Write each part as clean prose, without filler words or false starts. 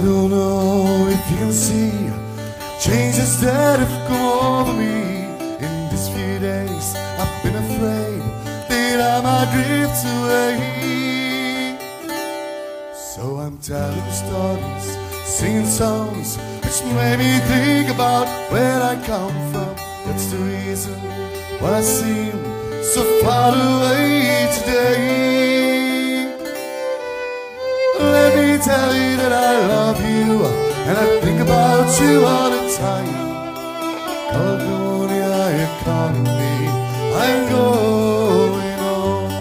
don't know if you can see changes that have come over me. In these few days I've been afraid that I might drift away. So I'm telling stories, singing songs which made me think about where I come from. That's the reason why I seem so far away today. Let me tell you that I love you, and I think about you all the time. Caledonia, you're calling me, I'm going home.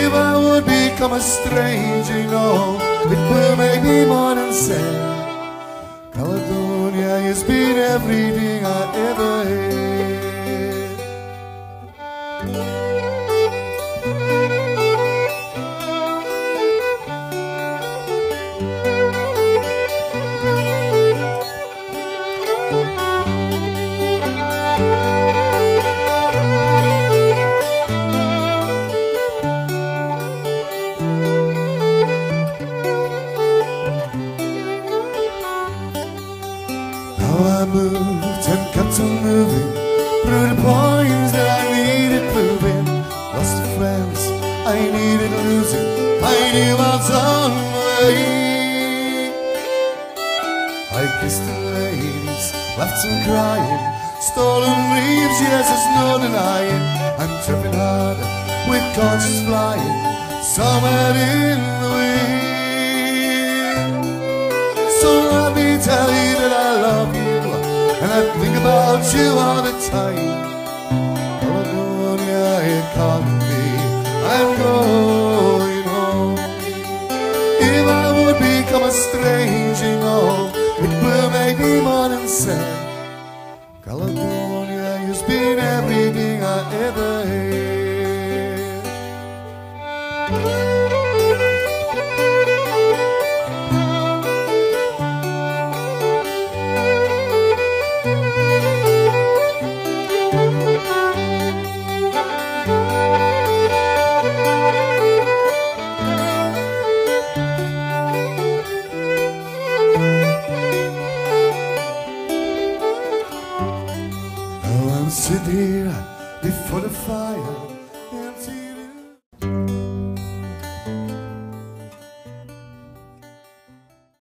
If I would become a stranger, you know, it will make me more than sad. Caledonia has been everything I ever had. I moved and kept on moving through the points that I needed moving. Lost the friends I needed losing. I knew I was on my way. I kissed the ladies, left them crying. Stolen leaves, yes, there's no denying. I'm tripping hard with conscience flying somewhere in the wind. So let me tell you that I love you, and I think about you all the time. Caledonia, you're calling me, I'm going home. If I would become a stranger, you know, it will make me more than sad. Caledonia has been everything I ever had. I'm sitting here before the fire,